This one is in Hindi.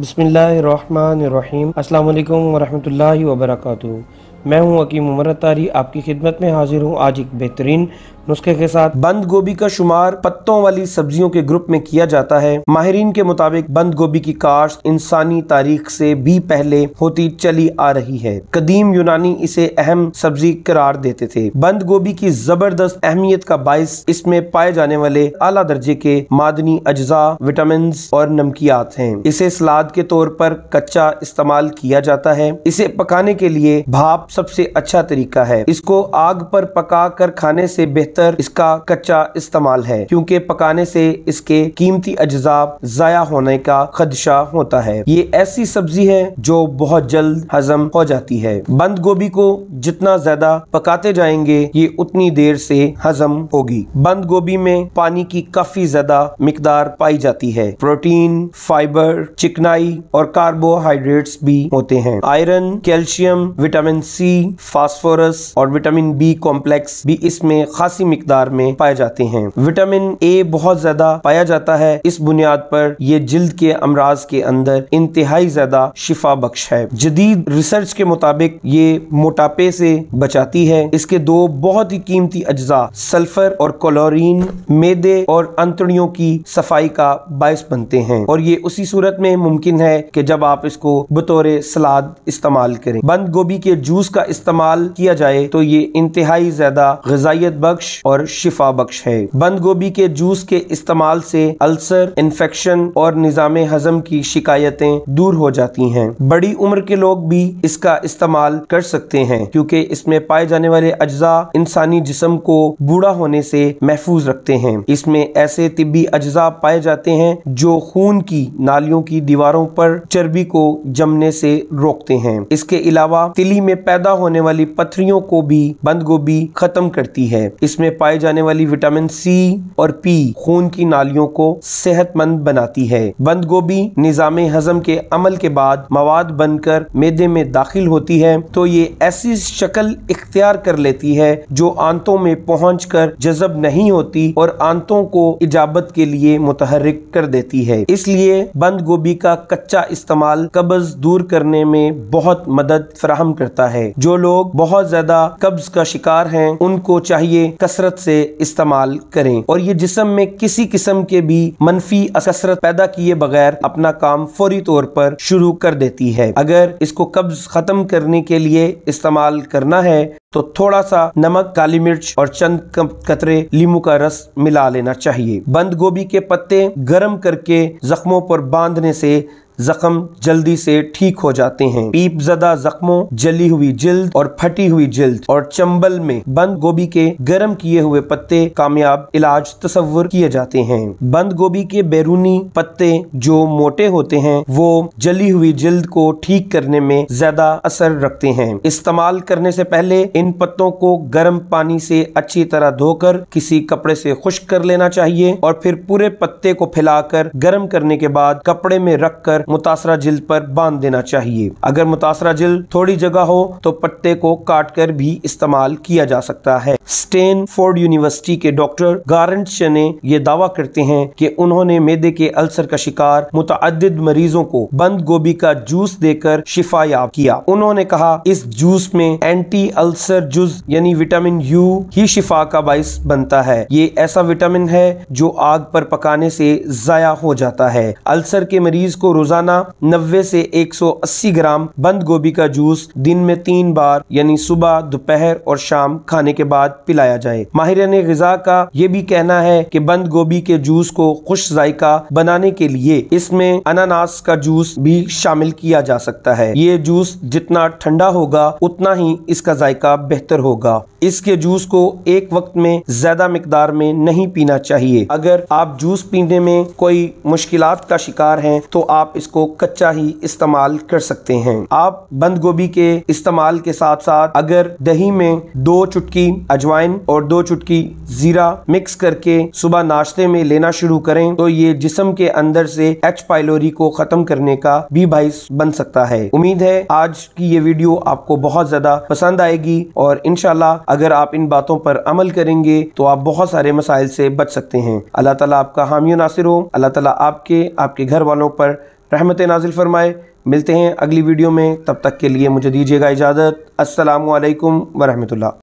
बिस्मिल्लाहिर्रहमानिर्रहीम। अस्सलाम वालेकुम वरहमतुल्लाहि वबरकातुहू। मैं हूं हकीम उमर तारी, आपकी खिदमत में हाजिर हूं आज एक बेहतरीन नुस्खे के साथ। बंद गोभी का शुमार पत्तों वाली सब्जियों के ग्रुप में किया जाता है। माहिरीन के मुताबिक बंद गोभी की काश्त इंसानी तारीख से भी पहले होती चली आ रही है। कदीम यूनानी इसे अहम सब्जी करार देते थे। बंद गोभी की जबरदस्त अहमियत का बाइस इसमें पाए जाने वाले आला दर्जे के मादनी अज्जा, विटामिन और नमकियात हैं। इसे सलाद के तौर पर कच्चा इस्तेमाल किया जाता है। इसे पकाने के लिए भाप सबसे अच्छा तरीका है। इसको आग पर पका कर खाने से बेहतर इसका कच्चा इस्तेमाल है, क्योंकि पकाने से इसके कीमती अज्जा जाया होने का खदशा होता है। ये ऐसी सब्जी है जो बहुत जल्द हजम हो जाती है। बंद गोभी को जितना ज्यादा पकाते जाएंगे ये उतनी देर से हजम होगी। बंद गोभी में पानी की काफी ज्यादा मिकदार पाई जाती है। प्रोटीन, फाइबर, चिकनाई और कार्बोहाइड्रेट्स भी होते हैं। Iron, calcium, vitamin C, phosphorus और विटामिन बी कॉम्प्लेक्स भी इसमें खासी मिकदार में पाए जाते हैं। विटामिन ए बहुत ज्यादा पाया जाता है। इस बुनियाद पर ये जिल्द के अमराज के अंदर इंतहाई ज्यादा शिफा बख्श है। जदीद रिसर्च के मुताबिक ये मोटापे से बचाती है। इसके दो बहुत ही कीमती अज्जा सल्फर और क्लोरीन मेदे और अंतड़ियों की सफाई का बायस बनते हैं, और ये उसी सूरत में मुमकिन है कि जब आप इसको बतौर सलाद इस्तेमाल करें। बंद गोभी के जूस का इस्तेमाल किया जाए तो ये इंतहाई ज्यादा ग़िज़ाइयत बख्श और शिफा बख्श है। बंद गोभी के जूस के इस्तेमाल से अल्सर, इन्फेक्शन और निज़ामे हजम की शिकायतें दूर हो जाती हैं। बड़ी उम्र के लोग भी इसका इस्तेमाल कर सकते हैं, क्योंकि इसमें पाए जाने वाले अज्जा इंसानी जिस्म को बूढ़ा होने से महफूज रखते हैं। इसमें ऐसे तिब्बी अज्जा पाए जाते हैं जो खून की नालियों की दीवारों पर चर्बी को जमने से रोकते हैं। इसके अलावा तिली में पैदा होने वाली पथरियों को भी बंद गोभी खत्म करती है। इसमें पाए जाने वाली विटामिन सी और पी खून की नालियों को सेहतमंद बनाती है। बंद गोभी निज़ामे हजम के अमल के बाद मवाद बनकर मैदे में दाखिल होती है तो ये ऐसी शक्ल इख्तियार कर लेती है जो आंतों में पहुंचकर जज़ब नहीं होती और आंतों को इजाबत के लिए मुतहर्रिक कर देती है। इसलिए बंद गोभी का कच्चा इस्तेमाल कब्ज दूर करने में बहुत मदद फराहम करता है। जो लोग बहुत ज्यादा कब्ज का शिकार हैं उनको चाहिए कसरत से इस्तेमाल करें, और ये जिस्म में किसी किस्म के भी मनफी कसरत पैदा किए बगैर अपना काम फौरी तौर पर शुरू कर देती है। अगर इसको कब्ज खत्म करने के लिए इस्तेमाल करना है तो थोड़ा सा नमक, काली मिर्च और चंद कतरे लींबू का रस मिला लेना चाहिए। बंद गोभी के पत्ते गर्म करके जख्मों पर बांधने से जख्म जल्दी से ठीक हो जाते हैं। पीप ज़दा जख्मों, जली हुई जिल्द और फटी हुई जिल्द और चंबल में बंद गोभी के गर्म किए हुए पत्ते कामयाब इलाज तस्वुर किए जाते हैं। बंद गोभी के बैरूनी पत्ते जो मोटे होते हैं वो जली हुई जिल्द को ठीक करने में ज्यादा असर रखते हैं। इस्तेमाल करने से पहले इन पत्तों को गर्म पानी से अच्छी तरह धोकर किसी कपड़े से खुश्क कर लेना चाहिए, और फिर पूरे पत्ते को फैलाकर गर्म करने के बाद कपड़े में रखकर मुतासरा जिल्द पर बांध देना चाहिए। अगर मुतासरा जिल्द थोड़ी जगह हो तो पत्ते को काट कर भी इस्तेमाल किया जा सकता है। स्टैनफोर्ड यूनिवर्सिटी के डॉक्टर गारंट ने ये दावा करते हैं कि उन्होंने मैदे के अल्सर का शिकार मुतअद्दिद मरीजों को बंद गोभी का जूस देकर शिफा याब किया। उन्होंने कहा इस जूस में एंटी अल्सर जुज यानी विटामिन यू ही शिफा का बाइस बनता है। ये ऐसा विटामिन है जो आग पर पकाने से जाया हो जाता है। अल्सर के मरीज को रोजाना 90 से 180 ग्राम बंद गोभी का जूस दिन में 3 बार यानी सुबह, दोपहर और शाम खाने के बाद पिलाया जाए। माहिरान ग़िज़ा का ये भी कहना है कि बंद गोभी के जूस को खुश जायका बनाने के लिए इसमें अनानास का जूस भी शामिल किया जा सकता है। ये जूस जितना ठंडा होगा उतना ही इसका जायका बेहतर होगा। इसके जूस को एक वक्त में ज्यादा मिकदार में नहीं पीना चाहिए। अगर आप जूस पीने में कोई मुश्किलात का शिकार हैं तो आप इसको कच्चा ही इस्तेमाल कर सकते हैं। आप बंद गोभी के इस्तेमाल के साथ साथ अगर दही में 2 चुटकी अजवाइन और 2 चुटकी जीरा मिक्स करके सुबह नाश्ते में लेना शुरू करें तो ये जिस्म के अंदर से एच पाइलोरी को खत्म करने का भी बाइस बन सकता है। उम्मीद है आज की ये वीडियो आपको बहुत ज्यादा पसंद आएगी, और इंशाल्लाह अगर आप इन बातों पर अमल करेंगे तो आप बहुत सारे मसाइल से बच सकते हैं। अल्लाह ताला आपका हामी नासिर हो। अल्लाह ताला आपके घर वालों पर रहमत नाजिल फरमाए। मिलते हैं अगली वीडियो में, तब तक के लिए मुझे दीजिएगा इजाज़त। अस्सलामु अलैकुम व रहमतुल्लाह।